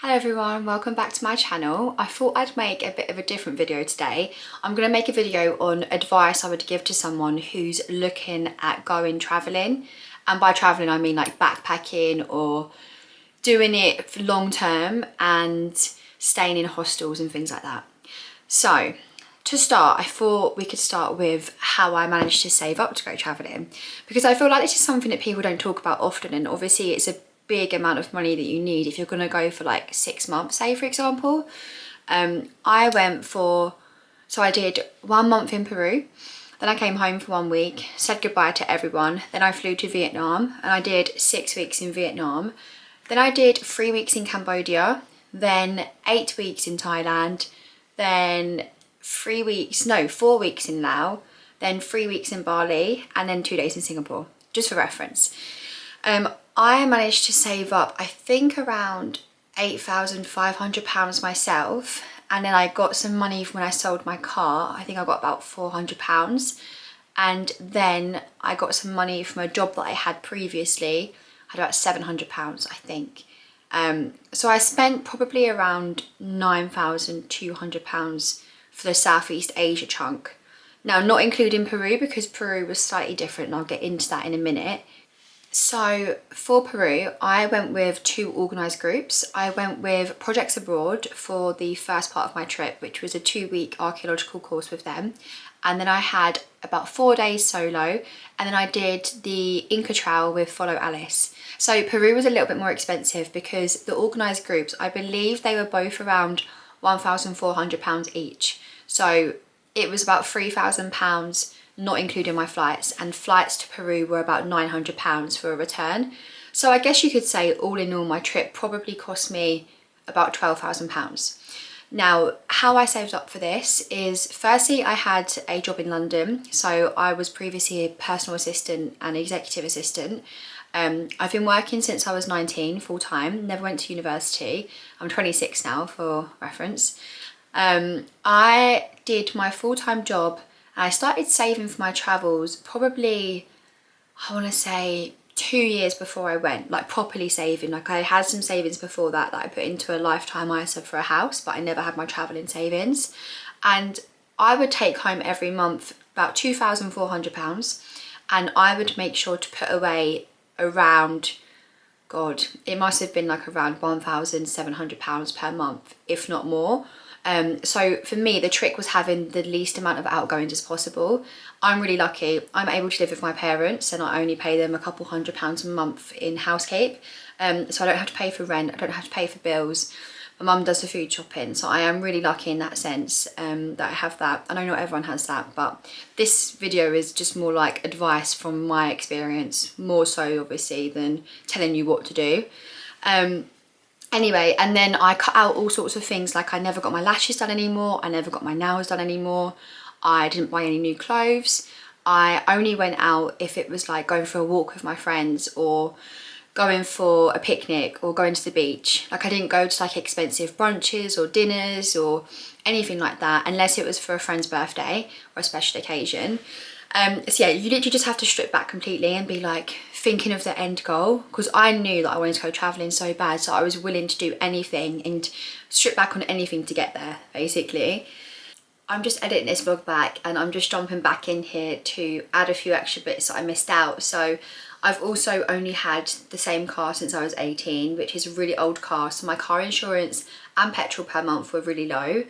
Hello everyone, welcome back to my channel. I thought I'd make a bit of a different video today. I'm going to make a video on advice I would give to someone who's looking at going travelling. And by travelling I mean like backpacking or doing it for long term and staying in hostels and things like that. So to start, I thought we could start with how I managed to save up to go travelling, because I feel like this is something that people don't talk about often, and obviously it's a big amount of money that you need if you're going to go for like 6 months, say for example. I did 1 month in Peru, then I came home for 1 week, said goodbye to everyone, then I flew to Vietnam and I did 6 weeks in Vietnam, then I did 3 weeks in Cambodia, then 8 weeks in Thailand, then 4 weeks in Laos, then 3 weeks in Bali, and then 2 days in Singapore, just for reference. I managed to save up, I think, around £8,500 myself, and then I got some money from when I sold my car. I think I got about £400, and then I got some money from a job that I had previously. I had about £700, I think. So I spent probably around £9,200 for the Southeast Asia chunk. Now, not including Peru, because Peru was slightly different, and I'll get into that in a minute. So for Peru, I went with 2 organised groups. I went with Projects Abroad for the first part of my trip, which was a 2-week archaeological course with them. And then I had about 4 days solo, and then I did the Inca Trail with Follow Alice. So Peru was a little bit more expensive because the organised groups, I believe they were both around £1,400 each. So it was about £3,000, not including my flights, and flights to Peru were about £900 for a return. So I guess you could say all in all my trip probably cost me about £12,000. Now, how I saved up for this is, firstly, I had a job in London. So I was previously a personal assistant and executive assistant. I've been working since I was 19 full time, never went to university. I'm 26 now for reference. I did my full-time job. I started saving for my travels probably, I want to say 2 years before I went, like properly saving. Like I had some savings before that I put into a lifetime ISA for a house, but I never had my travelling savings. And I would take home every month about £2,400, and I would make sure to put away around, God, it must have been like around £1,700 per month, if not more. So for me, the trick was having the least amount of outgoings as possible. I'm really lucky. I'm able to live with my parents, and I only pay them a couple £100 a month in housekeep. So I don't have to pay for rent, I don't have to pay for bills. My mum does the food shopping, so I am really lucky in that sense, that I have that. I know not everyone has that, but this video is just more like advice from my experience, more so obviously than telling you what to do. Anyway, and then I cut out all sorts of things, like I never got my lashes done anymore, I never got my nails done anymore, I didn't buy any new clothes. I only went out if it was like going for a walk with my friends, or going for a picnic, or going to the beach. Like I didn't go to like expensive brunches or dinners or anything like that, unless it was for a friend's birthday or a special occasion. So yeah, you literally just have to strip back completely and be like thinking of the end goal, because I knew that I wanted to go travelling so bad, so I was willing to do anything and strip back on anything to get there, basically. I'm just editing this vlog back, and I'm just jumping back in here to add a few extra bits that I missed out. So I've also only had the same car since I was 18, which is a really old car, so my car insurance and petrol per month were really low.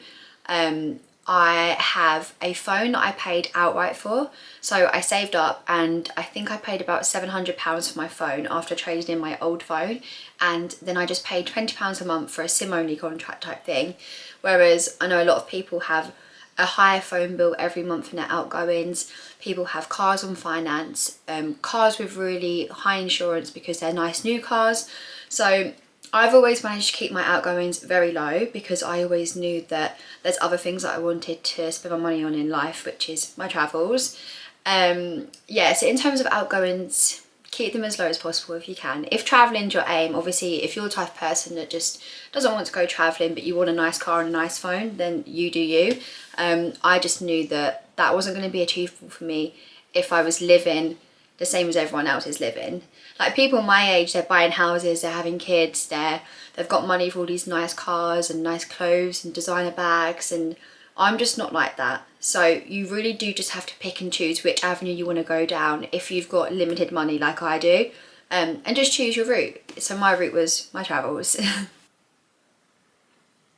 I have a phone that I paid outright for, so I saved up, and I think I paid about £700 for my phone after trading in my old phone, and then I just paid £20 a month for a SIM only contract type thing. Whereas I know a lot of people have a higher phone bill every month for their outgoings. People have cars on finance, cars with really high insurance because they're nice new cars. So I've always managed to keep my outgoings very low, because I always knew that there's other things that I wanted to spend my money on in life, which is my travels. Yeah, so in terms of outgoings, keep them as low as possible if you can. If travelling's your aim, obviously if you're the type of person that just doesn't want to go travelling but you want a nice car and a nice phone, then you do you. I just knew that that wasn't going to be achievable for me if I was living the same as everyone else is living. Like people my age, they're buying houses, they're having kids, they've got money for all these nice cars and nice clothes and designer bags, and I'm just not like that. So you really do just have to pick and choose which avenue you want to go down if you've got limited money like I do, and just choose your route. So my route was my travels.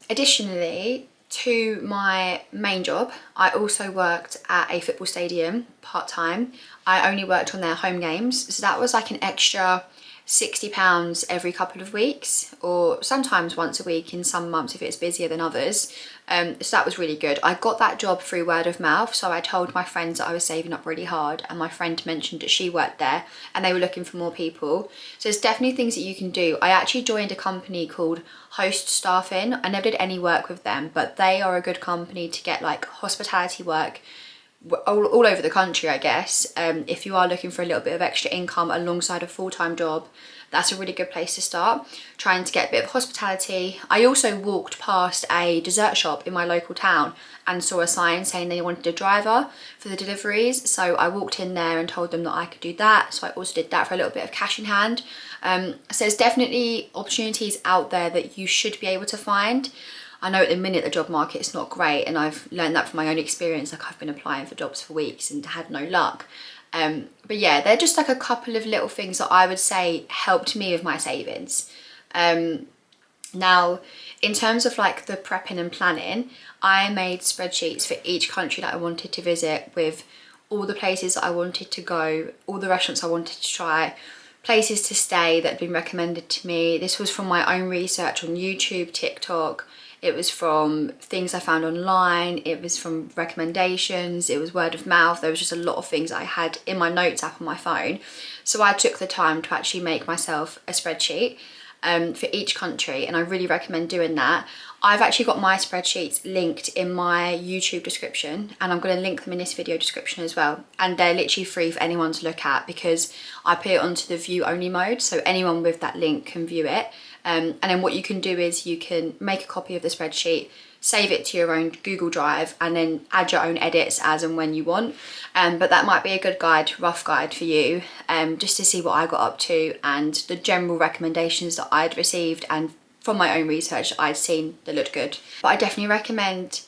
Additionally to my main job, I also worked at a football stadium part-time. I only worked on their home games, so that was like an extra £60 every couple of weeks, or sometimes once a week in some months if it's busier than others. So that was really good. I got that job through word of mouth, so I told my friends that I was saving up really hard, and my friend mentioned that she worked there and they were looking for more people. So there's definitely things that you can do. I actually joined a company called Host Staffing. I never did any work with them, but they are a good company to get like hospitality work all over the country, I guess. If you are looking for a little bit of extra income alongside a full-time job, that's a really good place to start, trying to get a bit of hospitality. I also walked past a dessert shop in my local town and saw a sign saying they wanted a driver for the deliveries, so I walked in there and told them that I could do that. So I also did that for a little bit of cash in hand. So there's definitely opportunities out there that you should be able to find. I know at the minute the job market is not great, and I've learned that from my own experience. Like I've been applying for jobs for weeks and had no luck. But yeah, they're just like a couple of little things that I would say helped me with my savings. Now, in terms of like the prepping and planning, I made spreadsheets for each country that I wanted to visit, with all the places that I wanted to go, all the restaurants I wanted to try, places to stay that had been recommended to me. This was from my own research on YouTube, TikTok. It was from things I found online, it was from recommendations, it was word of mouth. There was just a lot of things I had in my notes app on my phone. So I took the time to actually make myself a spreadsheet for each country, and I really recommend doing that. I've actually got my spreadsheets linked in my YouTube description, and I'm going to link them in this video description as well. And they're literally free for anyone to look at because I put it onto the view only mode, so anyone with that link can view it. And then what you can do is you can make a copy of the spreadsheet, save it to your own Google Drive, and then add your own edits as and when you want. But that might be a good guide, rough guide for you, just to see what I got up to and the general recommendations that I'd received and from my own research that I'd seen that looked good. But I definitely recommend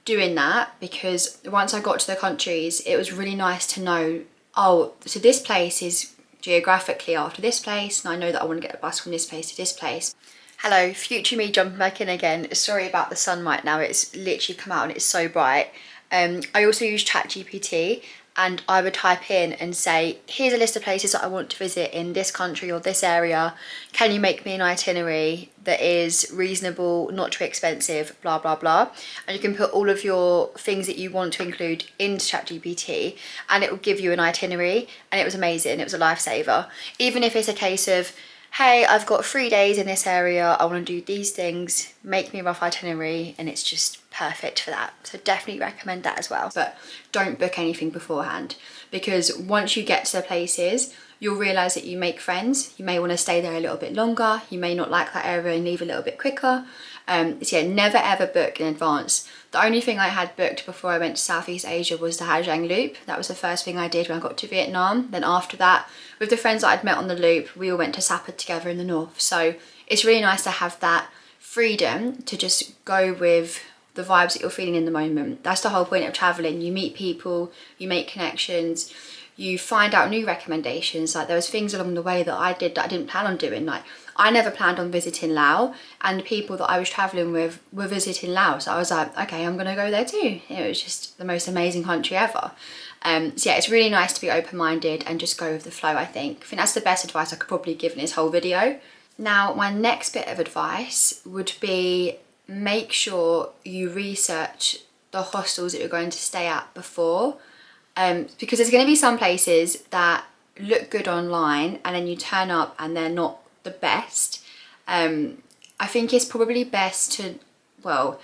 doing that, because once I got to the countries, it was really nice to know, oh, so this place is geographically after this place, and I know that I want to get a bus from this place to this place. Hello, future me jumping back in again. Sorry about the sun right now, it's literally come out and it's so bright. I also use ChatGPT, and I would type in and say, here's a list of places that I want to visit in this country or this area. Can you make me an itinerary that is reasonable, not too expensive, blah, blah, blah. And you can put all of your things that you want to include into ChatGPT, and it will give you an itinerary, and it was amazing. It was a lifesaver. Even if it's a case of, hey, I've got 3 days in this area, I want to do these things, make me a rough itinerary, and it's just perfect for that. So definitely recommend that as well. But don't book anything beforehand, because once you get to the places, you'll realise that you make friends. You may want to stay there a little bit longer, you may not like that area and leave a little bit quicker. So yeah, never ever book in advance. The only thing I had booked before I went to Southeast Asia was the Hajang Loop. That was the first thing I did when I got to Vietnam. Then after that, with the friends that I'd met on the loop, we all went to Sapa together in the north. So it's really nice to have that freedom to just go with the vibes that you're feeling in the moment. That's the whole point of traveling. You meet people, you make connections, you find out new recommendations. Like there was things along the way that I did that I didn't plan on doing. Like I never planned on visiting Laos, and the people that I was traveling with were visiting Laos. So I was like, okay, I'm gonna go there too. It was just the most amazing country ever. So yeah, it's really nice to be open-minded and just go with the flow, I think. I think that's the best advice I could probably give in this whole video. Now, my next bit of advice would be, make sure you research the hostels that you're going to stay at before, because there's going to be some places that look good online and then you turn up and they're not the best. I think it's probably best to, well,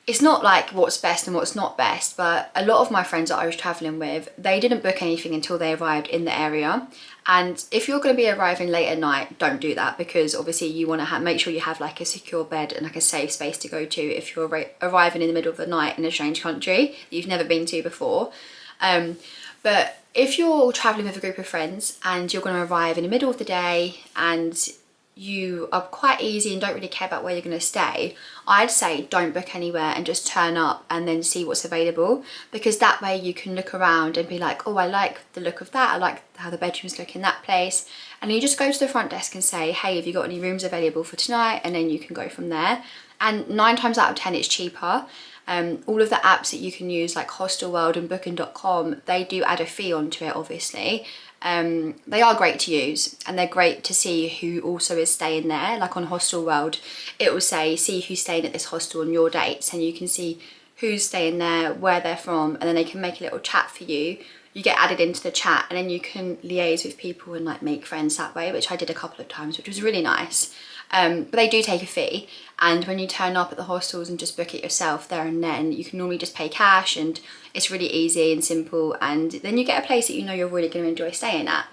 it's not like what's best and what's not best, but a lot of my friends that I was traveling with, they didn't book anything until they arrived in the area. And if you're going to be arriving late at night, don't do that, because obviously you want to make sure you have like a secure bed and like a safe space to go to if you're arriving in the middle of the night in a strange country that you've never been to before. But if you're traveling with a group of friends and you're going to arrive in the middle of the day and you are quite easy and don't really care about where you're going to stay, I'd say don't book anywhere and just turn up and then see what's available, because that way you can look around and be like, oh, I like the look of that, I like how the bedrooms look in that place, and you just go to the front desk and say, hey, have you got any rooms available for tonight? And then you can go from there. And 9 times out of 10 it's cheaper. All of the apps that you can use, like Hostelworld and Booking.com, they do add a fee onto it, obviously. They are great to use, and they're great to see who also is staying there. Like on Hostelworld, it will say, see who's staying at this hostel on your dates, and you can see who's staying there, where they're from, and then they can make a little chat for you. You get added into the chat, and then you can liaise with people and like make friends that way, which I did a couple of times, which was really nice. But they do take a fee, and when you turn up at the hostels and just book it yourself there and then, you can normally just pay cash, and it's really easy and simple, and then you get a place that you know you're really going to enjoy staying at.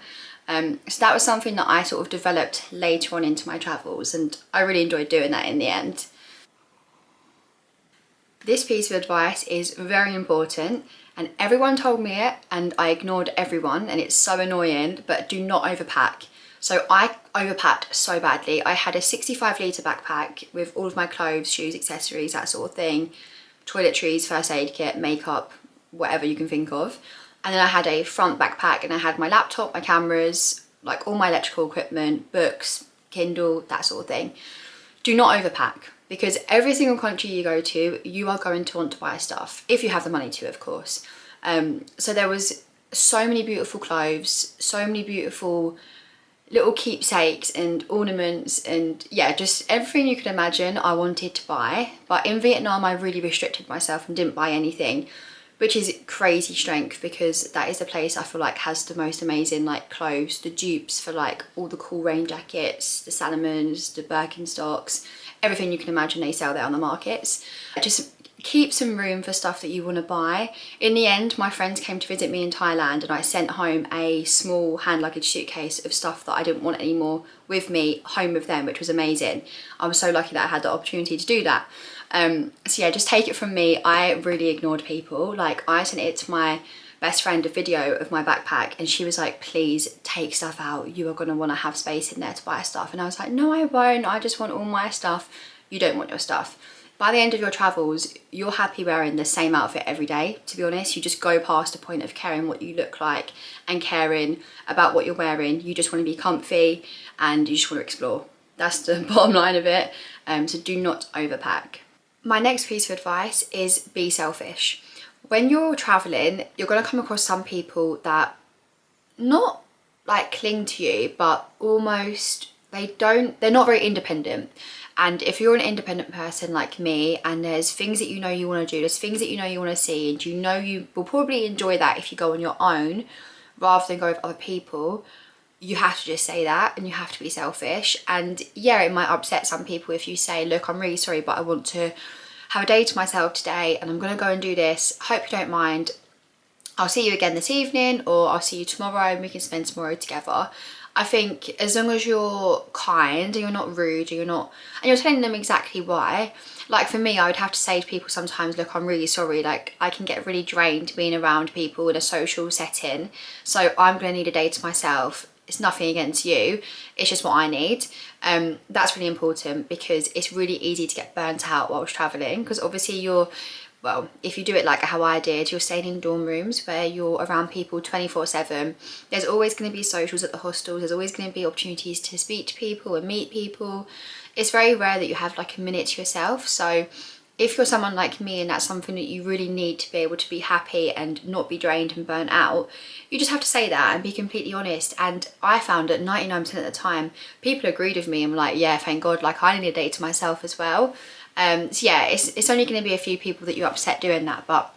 So that was something that I sort of developed later on into my travels, and I really enjoyed doing that in the end. This piece of advice is very important, and everyone told me it and I ignored everyone, and it's so annoying, but do not overpack. So I overpacked so badly. I had a 65-litre backpack with all of my clothes, shoes, accessories, that sort of thing, toiletries, first aid kit, makeup, whatever you can think of. And then I had a front backpack, and I had my laptop, my cameras, like all my electrical equipment, books, Kindle, that sort of thing. Do not overpack, because every single country you go to, you are going to want to buy stuff, if you have the money to, of course. So there was so many beautiful clothes, so many beautiful little keepsakes and ornaments, and yeah, just everything you could imagine I wanted to buy. But in Vietnam, I really restricted myself and didn't buy anything, which is crazy strength, because that is the place I feel like has the most amazing like clothes, the dupes for like all the cool rain jackets, the Salomons, the Birkenstocks, everything you can imagine they sell there on the markets. Just keep some room for stuff that you want to buy. In the end, my friends came to visit me in Thailand, and I sent home a small hand luggage suitcase of stuff that I didn't want anymore with me home with them, which was amazing. I was so lucky that I had the opportunity to do that. So yeah, just take it from me, I really ignored people. Like, I sent it to my best friend, a video of my backpack, and she was like, please take stuff out, you are going to want to have space in there to buy stuff. And I was like, no, I won't, I just want all my stuff. You don't want your stuff. By the end of your travels, you're happy wearing the same outfit every day, to be honest. You just go past the point of caring what you look like and caring about what you're wearing. You just want to be comfy and you just want to explore. That's the bottom line of it. So do not overpack. My next piece of advice is be selfish. When you're traveling, you're going to come across some people that not like cling to you, but almost they're not very independent. And if you're an independent person like me, and there's things that you know you want to do, there's things that you know you want to see, and you know you will probably enjoy that if you go on your own rather than go with other people, you have to just say that, and you have to be selfish. And yeah, it might upset some people if you say, look, I'm really sorry, but I want to have a day to myself today and I'm going to go and do this. Hope you don't mind. I'll see you again this evening, or I'll see you tomorrow and we can spend tomorrow together. I think as long as you're kind and you're not rude, and you're telling them exactly why. Like for me, I would have to say to people sometimes, look, I'm really sorry, like I can get really drained being around people in a social setting, so I'm going to need a day to myself. It's nothing against you, it's just what I need. That's really important, because it's really easy to get burnt out whilst traveling, because obviously well, if you do it like how I did, you're staying in dorm rooms where you're around people 24/7. There's always going to be socials at the hostels. There's always going to be opportunities to speak to people and meet people. It's very rare that you have like a minute to yourself. So if you're someone like me and that's something that you really need to be able to be happy and not be drained and burnt out, you just have to say that and be completely honest. And I found that 99% of the time, people agreed with me and were like, yeah, thank God, like I need a day to myself as well. So yeah, it's only going to be a few people that you upset doing that, but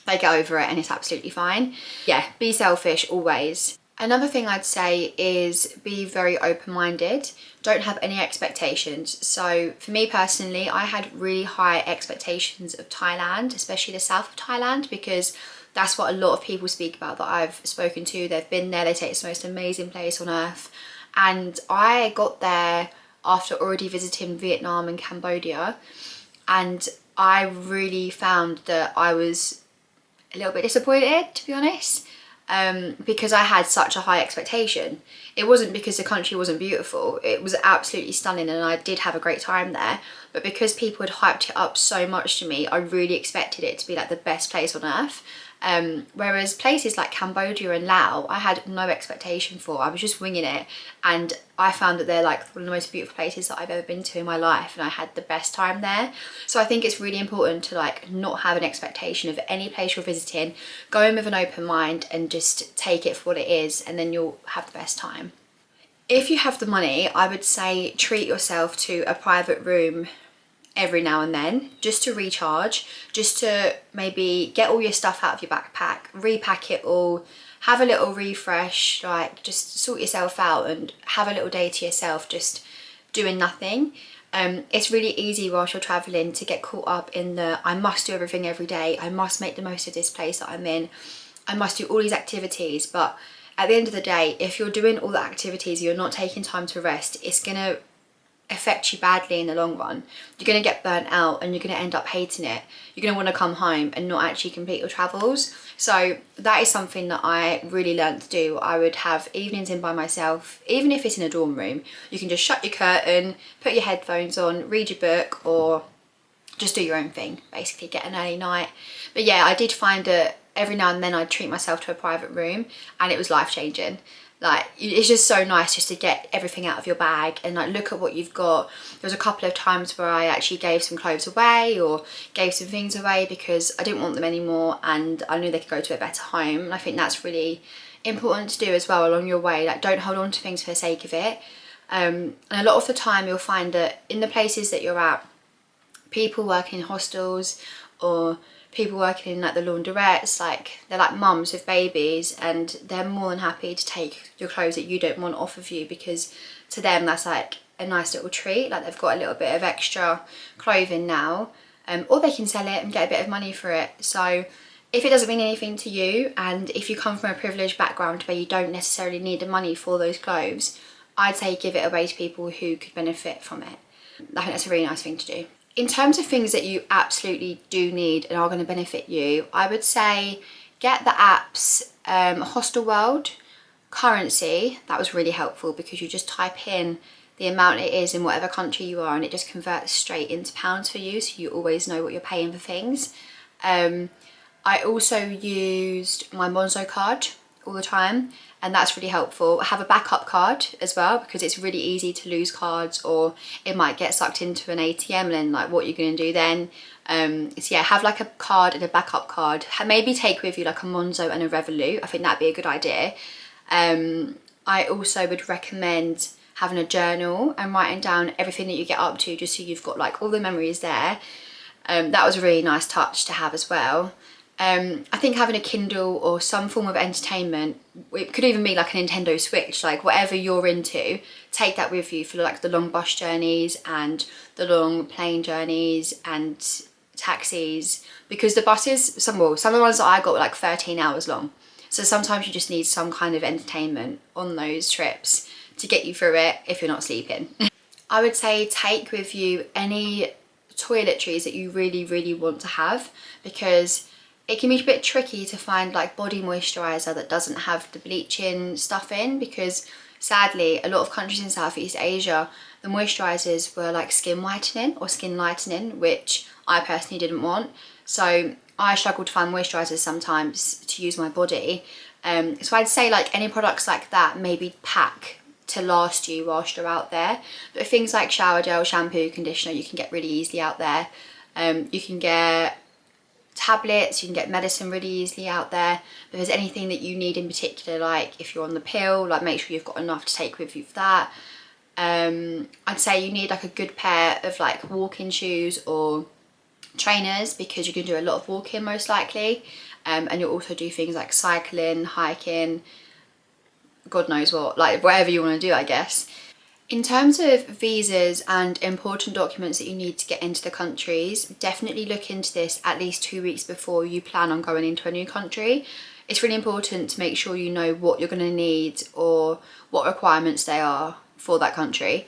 they get over it and it's absolutely fine. Yeah, be selfish always. Another thing I'd say is be very open-minded. Don't have any expectations. So for me personally, I had really high expectations of Thailand, especially the south of Thailand, because that's what a lot of people speak about that I've spoken to. They've been there, they say it's the most amazing place on earth. And I got there after already visiting Vietnam and Cambodia, and I really found that I was a little bit disappointed, to be honest, because I had such a high expectation. It wasn't because the country wasn't beautiful, it was absolutely stunning and I did have a great time there, but because people had hyped it up so much to me, I really expected it to be like the best place on earth. Whereas places like Cambodia and Laos, I had no expectation for. I was just winging it, and I found that they're like one of the most beautiful places that I've ever been to in my life, and I had the best time there. So I think it's really important to like not have an expectation of any place you're visiting. Go in with an open mind and just take it for what it is, and then you'll have the best time. If you have the money, I would say treat yourself to a private room every now and then, just to recharge, just to maybe get all your stuff out of your backpack, repack it all, have a little refresh, like just sort yourself out and have a little day to yourself, just doing nothing. It's really easy whilst you're traveling to get caught up in the I must do everything every day, I must make the most of this place that I'm in, I must do all these activities. But at the end of the day, if you're doing all the activities, you're not taking time to rest, it's gonna affect you badly in the long run. You're going to get burnt out and you're going to end up hating it. You're going to want to come home and not actually complete your travels. So that is something that I really learned to do. I would have evenings in by myself, even if it's in a dorm room. You can just shut your curtain, put your headphones on, read your book, or just do your own thing, basically get an early night. But yeah, I did find that every now and then I'd treat myself to a private room and it was life-changing. Like, it's just so nice just to get everything out of your bag and like look at what you've got. There was a couple of times where I actually gave some clothes away or gave some things away because I didn't want them anymore and I knew they could go to a better home. And I think that's really important to do as well along your way. Like, don't hold on to things for the sake of it. And a lot of the time you'll find that in the places that you're at, people working in hostels or people working in like the laundrettes, like they're like mums with babies and they're more than happy to take your clothes that you don't want off of you, because to them that's like a nice little treat, like they've got a little bit of extra clothing now, or they can sell it and get a bit of money for it. So if it doesn't mean anything to you and if you come from a privileged background where you don't necessarily need the money for those clothes, I'd say give it away to people who could benefit from it. I think that's a really nice thing to do. In terms of things that you absolutely do need and are going to benefit you, I would say get the apps Hostel World, Currency. That was really helpful because you just type in the amount it is in whatever country you are and it just converts straight into pounds for you, so you always know what you're paying for things. I also used my Monzo card all the time, and that's really helpful. I have a backup card as well because it's really easy to lose cards or it might get sucked into an ATM and then like what you're going to do then. So yeah, have like a card and a backup card. Maybe take with you like a Monzo and a Revolut. I think that'd be a good idea. I also would recommend having a journal and writing down everything that you get up to, just so you've got like all the memories there. That was a really nice touch to have as well. I think having a Kindle or some form of entertainment, it could even be like a Nintendo Switch, like whatever you're into, take that with you for like the long bus journeys and the long plane journeys and taxis, because the buses, some of the ones that I got were like 13 hours long. So sometimes you just need some kind of entertainment on those trips to get you through it if you're not sleeping. I would say take with you any toiletries that you really, really want to have, because it can be a bit tricky to find like body moisturiser that doesn't have the bleaching stuff in, because sadly a lot of countries in Southeast Asia, the moisturisers were like skin whitening or skin lightening, which I personally didn't want. So I struggle to find moisturisers sometimes to use my body. So I'd say like any products like that, maybe pack to last you whilst you're out there. But things like shower gel, shampoo, conditioner, you can get really easily out there. You can get tablets, you can get medicine really easily out there. But if there's anything that you need in particular, like if you're on the pill, like make sure you've got enough to take with you for that. I'd say you need like a good pair of like walking shoes or trainers, because you can do a lot of walking most likely, and you'll also do things like cycling, hiking, God knows what, like whatever you want to do, I guess. In terms of visas and important documents that you need to get into the countries, definitely look into this at least 2 weeks before you plan on going into a new country. It's really important to make sure you know what you're going to need or what requirements they are for that country.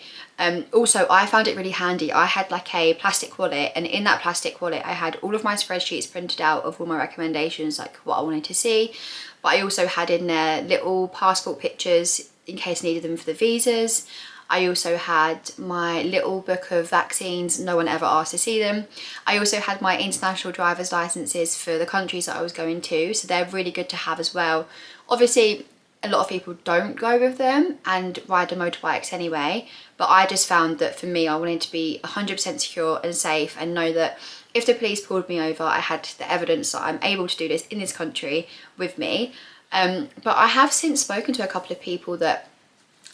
Also, I found it really handy. I had like a plastic wallet, and in that plastic wallet I had all of my spreadsheets printed out of all my recommendations, like what I wanted to see, but I also had in there little passport pictures in case I needed them for the visas. I also had my little book of vaccines, no one ever asked to see them. I also had my international driver's licenses for the countries that I was going to, so they're really good to have as well. Obviously, a lot of people don't go with them and ride the motorbikes anyway, but I just found that for me, I wanted to be 100% secure and safe and know that if the police pulled me over, I had the evidence that I'm able to do this in this country with me. But I have since spoken to a couple of people that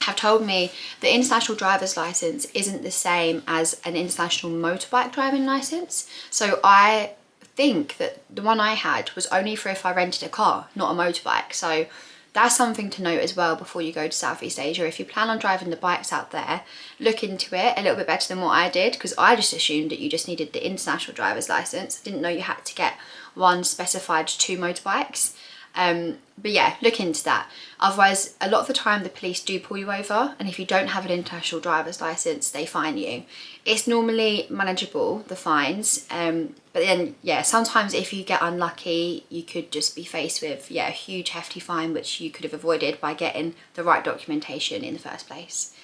have told me the international driver's license isn't the same as an international motorbike driving license. So I think that the one I had was only for if I rented a car, not a motorbike. So that's something to note as well before you go to Southeast Asia. If you plan on driving the bikes out there, look into it a little bit better than what I did, because I just assumed that you just needed the international driver's license. I didn't know you had to get one specified to motorbikes. But yeah, look into that. Otherwise, a lot of the time the police do pull you over, and if you don't have an international driver's license, they fine you. It's normally manageable, the fines, but then yeah, sometimes if you get unlucky, you could just be faced with a huge hefty fine, which you could have avoided by getting the right documentation in the first place.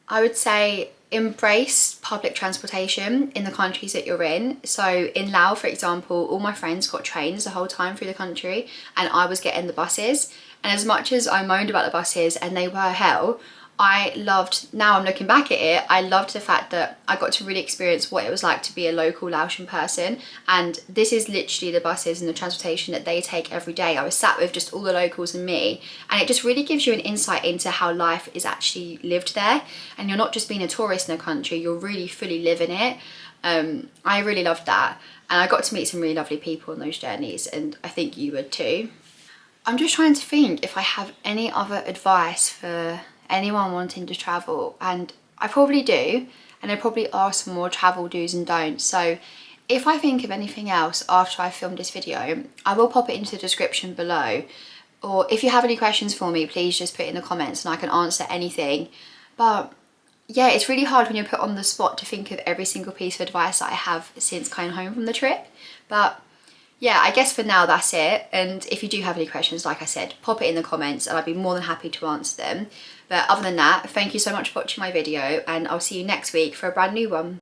I would say embrace public transportation in the countries that you're in. So in Laos, for example, all my friends got trains the whole time through the country, and I was getting the buses. And as much as I moaned about the buses and they were hell, I loved, now I'm looking back at it, I loved the fact that I got to really experience what it was like to be a local Laotian person. And this is literally the buses and the transportation that they take every day. I was sat with just all the locals and me, and it just really gives you an insight into how life is actually lived there. And you're not just being a tourist in a country, you're really fully living it. I really loved that. And I got to meet some really lovely people on those journeys, and I think you would too. I'm just trying to think if I have any other advice for anyone wanting to travel, and I probably do, and there probably are some more travel do's and don'ts. So if I think of anything else after I filmed this video, I will pop it into the description below, or if you have any questions for me, please just put it in the comments and I can answer anything. But yeah, it's really hard when you're put on the spot to think of every single piece of advice that I have since coming home from the trip. But yeah, I guess for now that's it. And if you do have any questions, like I said, pop it in the comments and I'd be more than happy to answer them. But other than that, thank you so much for watching my video, and I'll see you next week for a brand new one.